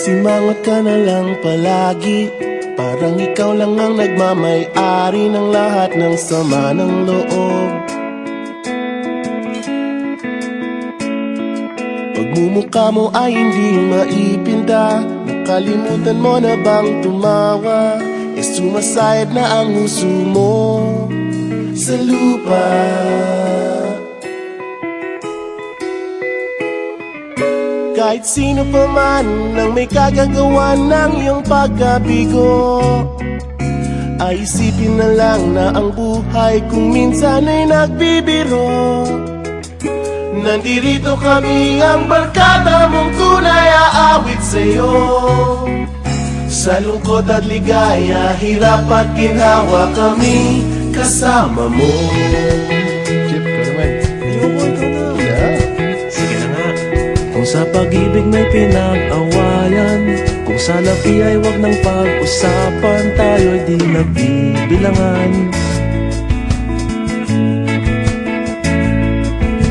Nagsimangot ka na lang palagi, parang ikaw lang ang nagmamay-ari ng lahat ng sama ng loob. Pagmumukha mo ay hindi maipinta, nakalimutan mo na bang tumawa? Sumasayad na ang huso mo sa lupa. Kahit sino pa man ang may kagagawa ng iyong pagkabigo, ay isipin na lang na ang buhay kung minsan ay nagbibiro. Nandirito kami, ang barkada mong tunay aawit sa'yo. Sa lungkot at ligaya, hirap at ginhawa, kami kasama mo. Chip, ko naman. Ayoko, ikaw na. Yeah. Sige na nga. Kung sa pag-ibig may pinag-awayan, kung sa labi ay wag nang pag-usapan, tayo'y di nagbibilangan.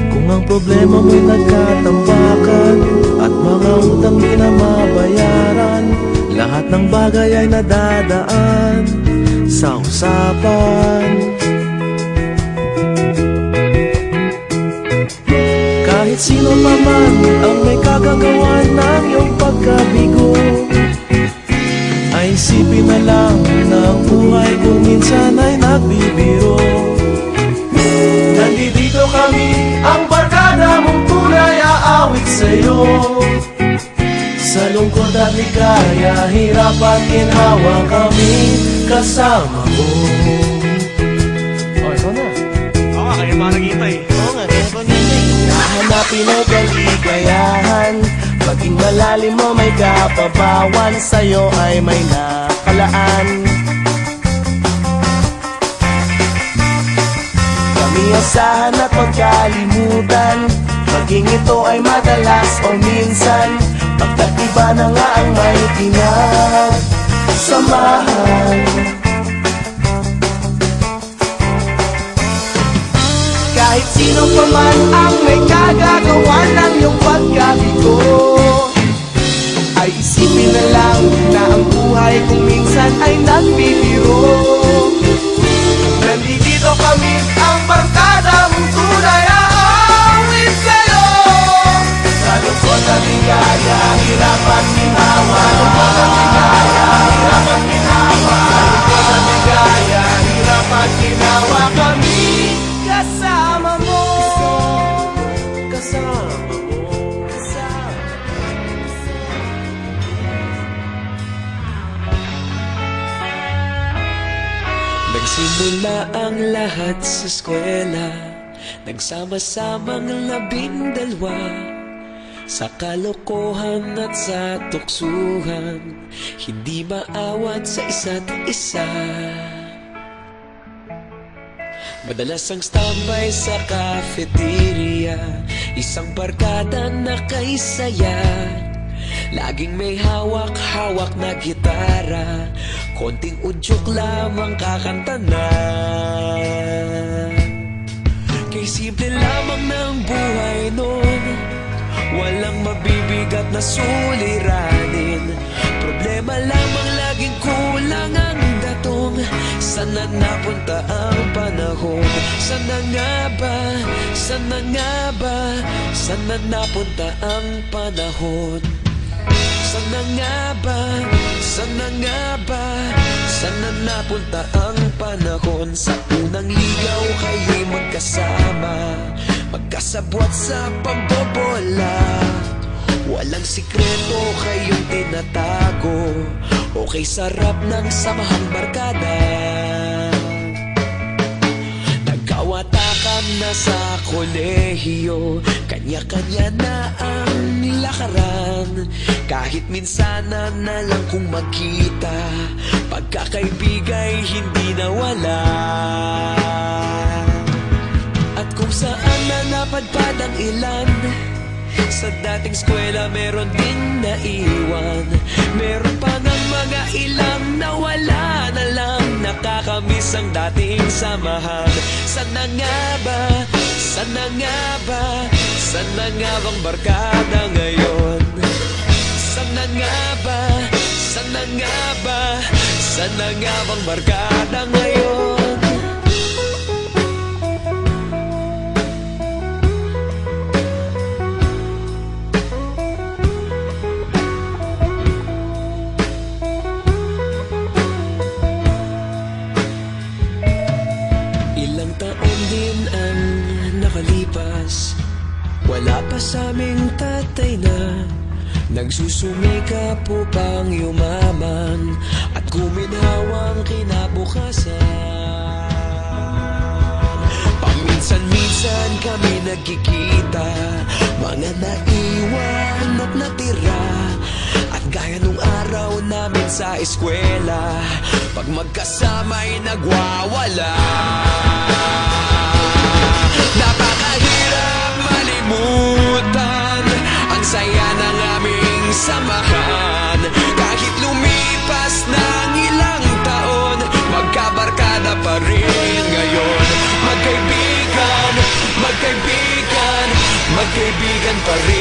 Kung ang problema mo'y nagkatambakan at mga utang di na mabayaran, lahat ng bagay ay nadadaan sa usapan. Kahit sino pa man ang may kagagawa ng iyong pagkabigo, ay isipin na lang na ang buhay kung minsan ay nagbibiro. Nandito kami, ang barkada mong tunay aawit sa'yo. Sa lungkot at ligaya, hirap at ginhawa, kami kasama mo. Oh, ikaw na. Oo nga, kaya pa naghihintay. Oo nga, kaya pa naghihintay. Nahanapin ay kaligayahan, maging malalim mo may kapabawan, sa'yo ay may nakalaan. Kami asahan at magkalimutan, maging ito ay madalas o minsan, pagkatiba na nga ang may pinagsamahan. Kahit sino pa man ang may kagagawa ng iyong pagkabigo, ay isipin na lang na ang buhay kung minsan ay nagbibiro. Nandito kami, ang barkada mong tunay aawit sa'yo. Sa lungkot at ligaya, hirap at ginhawa. Sa lungkot at ligaya, hirap at ginhawa. Sa lungkot at ligaya, hirap at ginhawa, kami kasama mo. Kasama mo. Kasama mo. Nagsimula ang lahat sa eskwela, nagsama-samang 12, sa kalokohan at sa tuksuhan, hindi maawat sa isa't isa. Madalas ang standby sa cafeteria, isang barkada na kay saya, laging may hawak-hawak na gitara, konting udyok lamang kakanta na. Kay simple lamang ng buhay nun, walang mabibigat na suliranin, problema lamang laging kulang ang datong. Sana napunta ang panahon? Sana nga ba? Sana nga ba? Sana napunta ang panahon? Sana nga ba? Sana nga ba? Sana napunta ang panahon? Sa unang ligaw kayo'y magkasama, magkasabwat sa pambobola, walang sikreto kayong tinatago, okay sarap ng samahang barkada. Nagkawatakan na sa kolehiyo, kanya-kanya na ang lakaran, kahit minsan na lang kung magkita, pagkakaibigay hindi nawala. At kung saan na napadpad ang ilan, sa dating eskwela meron din naiwan, meron pa ng mga ilang nawala na lang, nakakamiss ang dating samahan. Sana nga ba? Sana nga ba? Sana nga bang barkada ngayon? Sana Sana nga ba, sana nga ba, sana nga bang barkada ngayon? Ilang taon din ang nakalipas, wala pa sa aming tatay na nagsusumikap upang yumaman at kuminhawang kinabukasan. Paminsan-minsan kami nagkikita, mga naiwan at natira, at gaya nung araw namin sa eskwela, pag magkasama'y nagwawala. Napakahirap malimutan ang saya ng aming samahan. Kahit lumipas ng ilang taon, magkabarkada pa rin ngayon. Magkaibigan, magkaibigan, magkaibigan pa rin.